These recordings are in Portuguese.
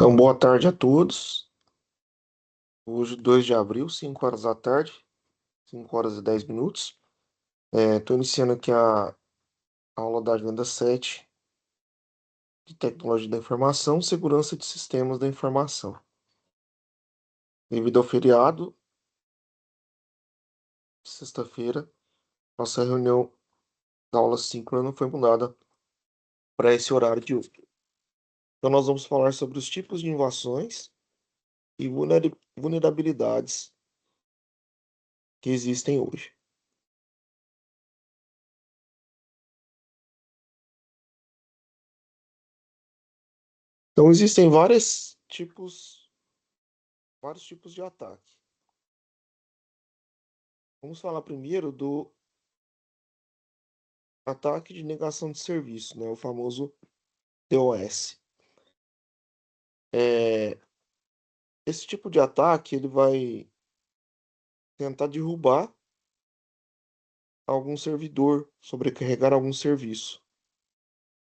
Então, boa tarde a todos. Hoje, 2 de abril, 5 horas da tarde, 5 horas e 10 minutos. Estou iniciando aqui a aula da agenda 7 de Tecnologia da Informação, Segurança de Sistemas da Informação. Devido ao feriado, sexta-feira, nossa reunião da aula síncrona foi mudada para esse horário de hoje. Então, nós vamos falar sobre os tipos de invasões e vulnerabilidades que existem hoje. Então, existem vários tipos de ataque. Vamos falar primeiro do ataque de negação de serviço, né? O famoso DOS. É, esse tipo de ataque ele vai tentar derrubar algum servidor, sobrecarregar algum serviço,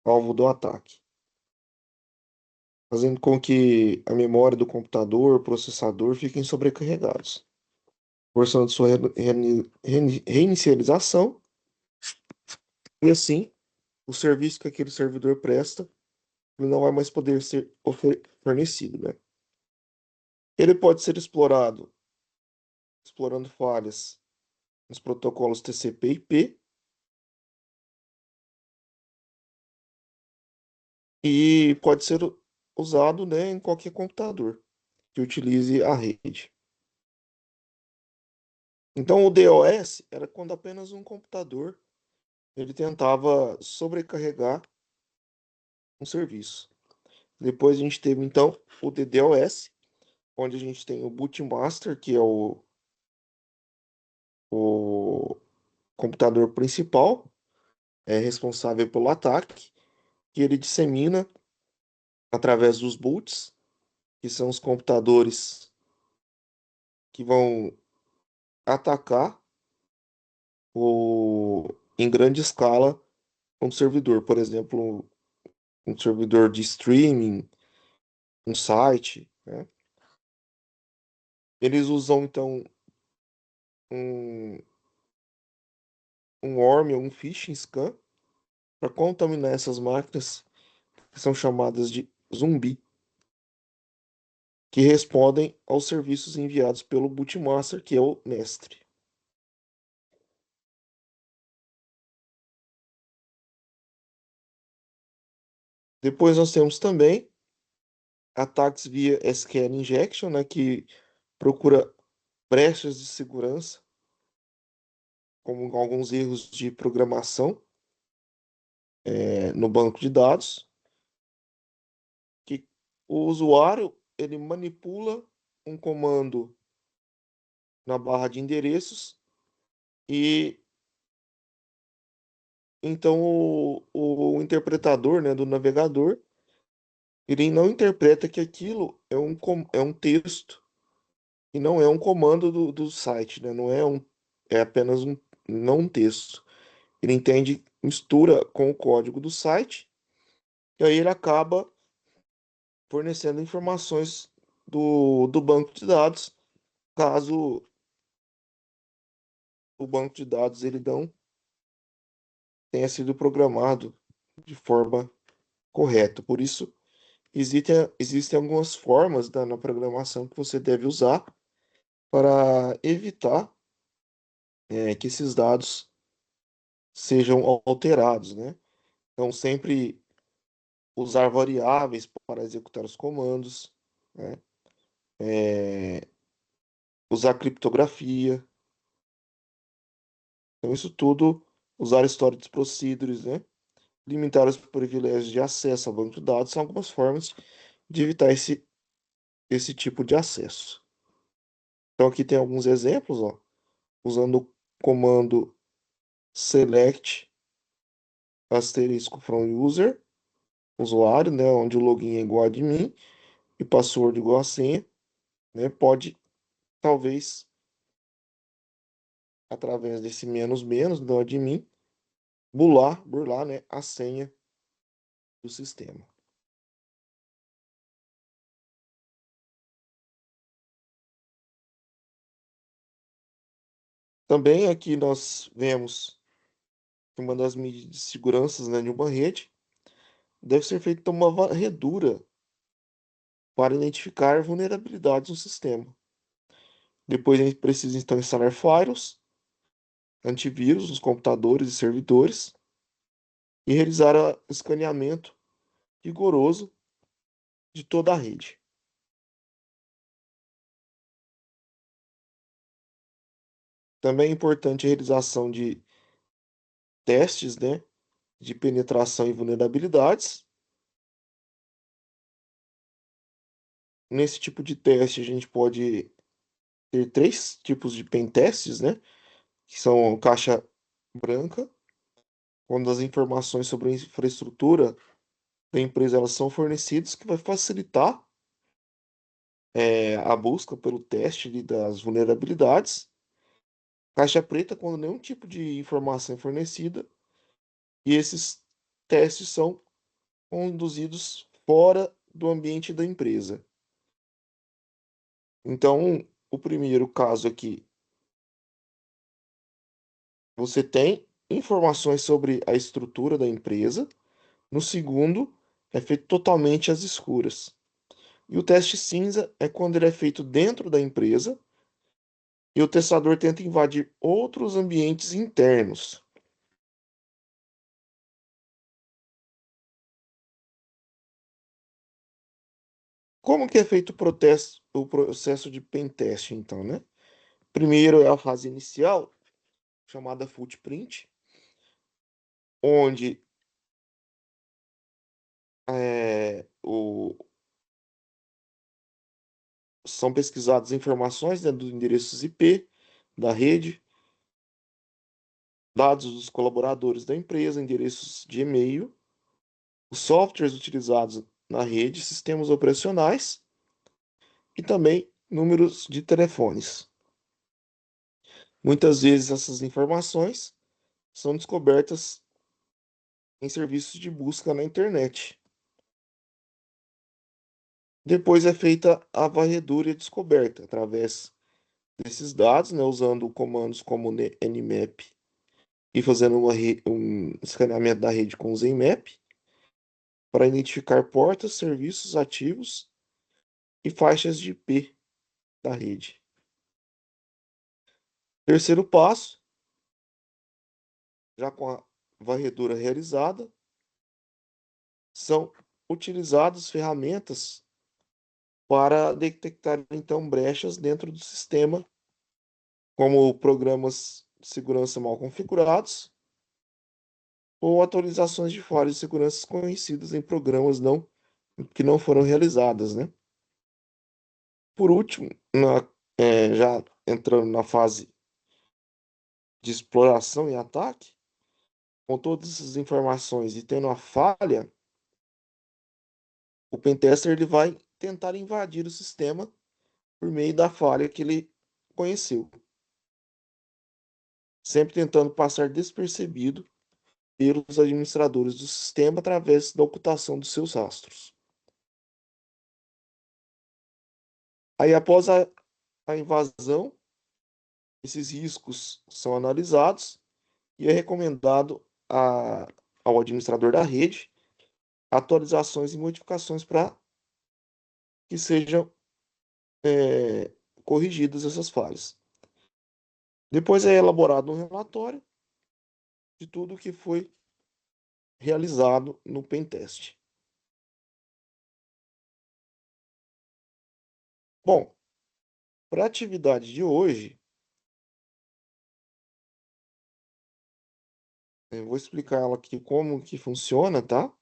alvo do ataque, fazendo com que a memória do computador, o processador fiquem sobrecarregados, forçando sua reinicialização e assim o serviço que aquele servidor presta ele não vai mais poder ser fornecido, né? Ele pode ser explorado explorando falhas nos protocolos TCP/IP e pode ser usado, né, em qualquer computador que utilize a rede. Então, o DOS era quando apenas um computador ele tentava sobrecarregar um serviço. Depois a gente teve então o DDoS, onde a gente tem o bootmaster, que é o computador principal, é responsável pelo ataque, que ele dissemina através dos boots, que são os computadores que vão atacar em grande escala um servidor, por exemplo, um servidor de streaming, um site, né? Eles usam então um, um worm ou um phishing scan para contaminar essas máquinas que são chamadas de zumbi, que respondem aos serviços enviados pelo bootmaster, que é o mestre. Depois nós temos também ataques via SQL injection, né, que procura brechas de segurança, como alguns erros de programação no banco de dados, que o usuário ele manipula um comando na barra de endereços e então o interpretador, né, do navegador ele não interpreta que aquilo é um texto e não é um comando do site, né? É apenas não um texto. Ele entende, mistura com o código do site e aí ele acaba fornecendo informações do banco de dados, caso o banco de dados ele não tenha sido programado de forma correta. Por isso, existem algumas formas na programação que você deve usar para evitar que esses dados sejam alterados, né? Então, sempre usar variáveis para executar os comandos, né? É, usar criptografia. Então, isso tudo, usar storage procedures, né? Limitar os privilégios de acesso ao banco de dados são algumas formas de evitar esse tipo de acesso. Então, aqui tem alguns exemplos, ó, usando o comando select asterisco from user, usuário, né, onde o login é igual a de mim e password igual a senha, né, pode, talvez, através desse menos menos, do admin, burlar, né, a senha do sistema. Também aqui nós vemos que uma das medidas de segurança, né, de uma rede deve ser feita uma varredura para identificar vulnerabilidades no sistema. Depois a gente precisa então instalar firewalls, antivírus nos computadores e servidores e realizar o escaneamento rigoroso de toda a rede. Também é importante a realização de testes, né, de penetração e vulnerabilidades. Nesse tipo de teste, a gente pode ter três tipos de pen tests, né, que são caixa branca, quando as informações sobre a infraestrutura da empresa elas são fornecidas, que vai facilitar a busca pelo teste ali das vulnerabilidades. Caixa preta, quando nenhum tipo de informação é fornecida, e esses testes são conduzidos fora do ambiente da empresa. Então, o primeiro caso aqui, você tem informações sobre a estrutura da empresa. No segundo, é feito totalmente às escuras. E o teste cinza é quando ele é feito dentro da empresa e o testador tenta invadir outros ambientes internos. Como que é feito o processo de pen teste, então, né? Primeiro é a fase inicial, chamada footprint, onde são pesquisadas informações, né, dos endereços IP da rede, dados dos colaboradores da empresa, endereços de e-mail, os softwares utilizados na rede, sistemas operacionais e também números de telefones. Muitas vezes essas informações são descobertas em serviços de busca na internet. Depois é feita a varredura e a descoberta através desses dados, né, usando comandos como nmap e fazendo um escaneamento da rede com o Zmap para identificar portas, serviços ativos e faixas de IP da rede. Terceiro passo, já com a varredura realizada, são utilizadas ferramentas para detectar então brechas dentro do sistema, como programas de segurança mal configurados ou atualizações de falhas de segurança conhecidas em programas que não foram realizadas, né? Por último, já entrando na fase de exploração e ataque, com todas essas informações e tendo a falha, o pentester ele vai tentar invadir o sistema por meio da falha que ele conheceu, sempre tentando passar despercebido pelos administradores do sistema através da ocultação dos seus rastros. Aí, após a invasão, esses riscos são analisados e é recomendado ao administrador da rede atualizações e modificações para que sejam é, corrigidas essas falhas. Depois é elaborado um relatório de tudo que foi realizado no pentest. Bom, para a atividade de hoje, eu vou explicar ela aqui como que funciona, tá?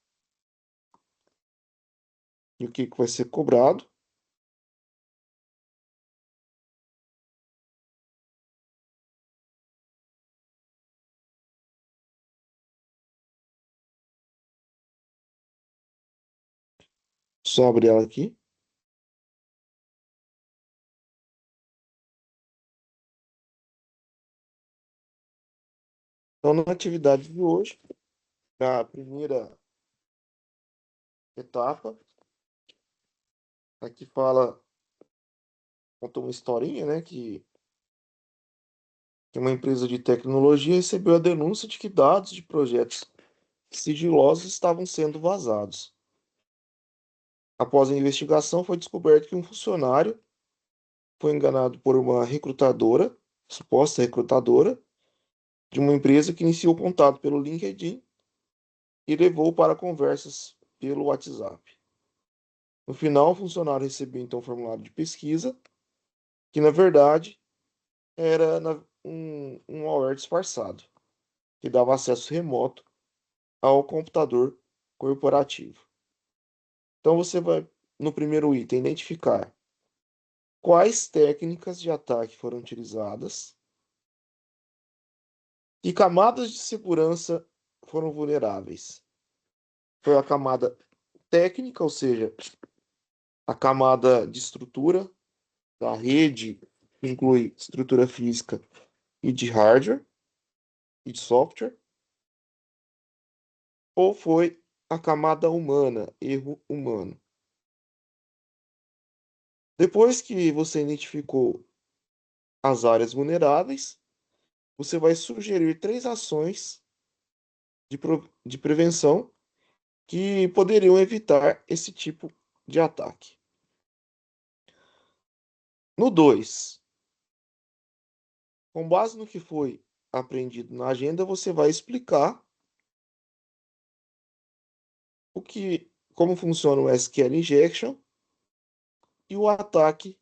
E o que que vai ser cobrado. Só abrir ela aqui. Então, na atividade de hoje, a primeira etapa, aqui fala, conta uma historinha, né? Que que uma empresa de tecnologia recebeu a denúncia de que dados de projetos sigilosos estavam sendo vazados. Após a investigação, foi descoberto que um funcionário foi enganado por uma recrutadora, suposta recrutadora, de uma empresa que iniciou contato pelo LinkedIn e levou para conversas pelo WhatsApp. No final, o funcionário recebeu então um formulário de pesquisa, que na verdade era um malware disfarçado, que dava acesso remoto ao computador corporativo. Então você vai, no primeiro item, identificar quais técnicas de ataque foram utilizadas e camadas de segurança foram vulneráveis. Foi a camada técnica, ou seja, a camada de estrutura da rede, que inclui estrutura física e de hardware e de software, ou foi a camada humana, erro humano. Depois que você identificou as áreas vulneráveis, você vai sugerir três ações de prevenção que poderiam evitar esse tipo de ataque. No 2, com base no que foi aprendido na agenda, você vai explicar como funciona o SQL Injection e o ataque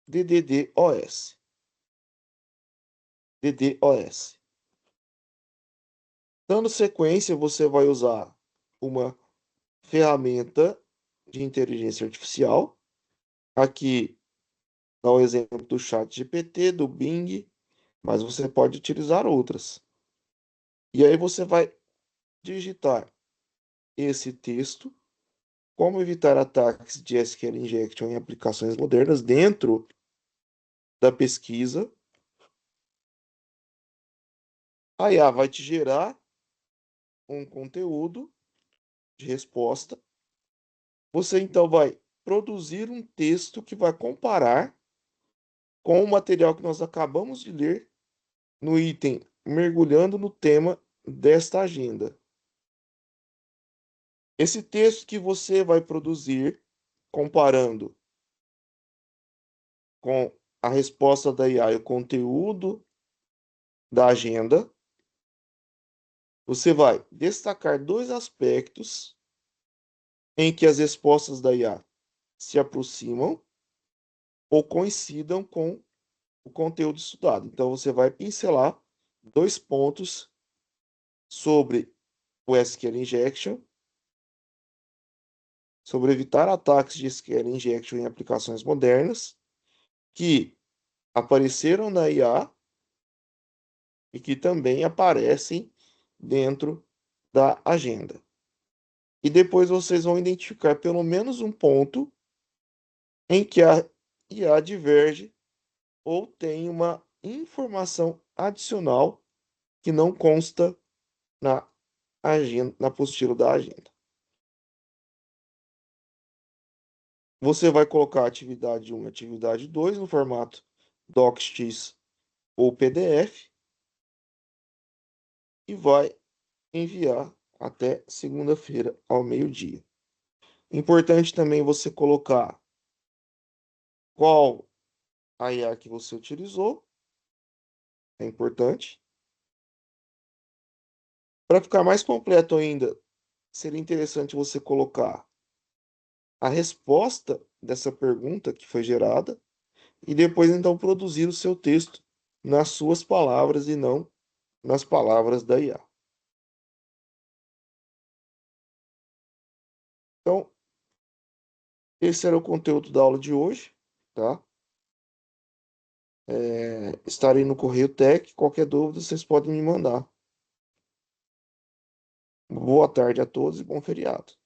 DDoS. DDoS. Dando sequência, você vai usar uma ferramenta de inteligência artificial. Aqui dá o exemplo do ChatGPT, do Bing, mas você pode utilizar outras. E aí você vai digitar esse texto, como evitar ataques de SQL Injection em aplicações modernas dentro da pesquisa. A IA vai te gerar um conteúdo de resposta. Você então vai produzir um texto que vai comparar com o material que nós acabamos de ler no item mergulhando no tema desta agenda. Esse texto que você vai produzir, comparando com a resposta da IA e o conteúdo da agenda, você vai destacar dois aspectos em que as respostas da IA se aproximam ou coincidam com o conteúdo estudado. Então, você vai pincelar dois pontos sobre o SQL Injection, sobre evitar ataques de SQL Injection em aplicações modernas que apareceram na IA e que também aparecem dentro da agenda. E depois vocês vão identificar pelo menos um ponto em que a IA diverge ou tem uma informação adicional que não consta na agenda, na apostila da agenda. Você vai colocar a atividade 1 e atividade 2 no formato docx ou PDF e vai enviar até segunda-feira ao meio-dia. Importante também você colocar qual a IA que você utilizou, é importante. Para ficar mais completo ainda, seria interessante você colocar a resposta dessa pergunta que foi gerada e depois então produzir o seu texto nas suas palavras e não nas palavras da IA. Então, esse era o conteúdo da aula de hoje, tá? Estarei no Correio Tech. Qualquer dúvida, vocês podem me mandar. Boa tarde a todos e bom feriado.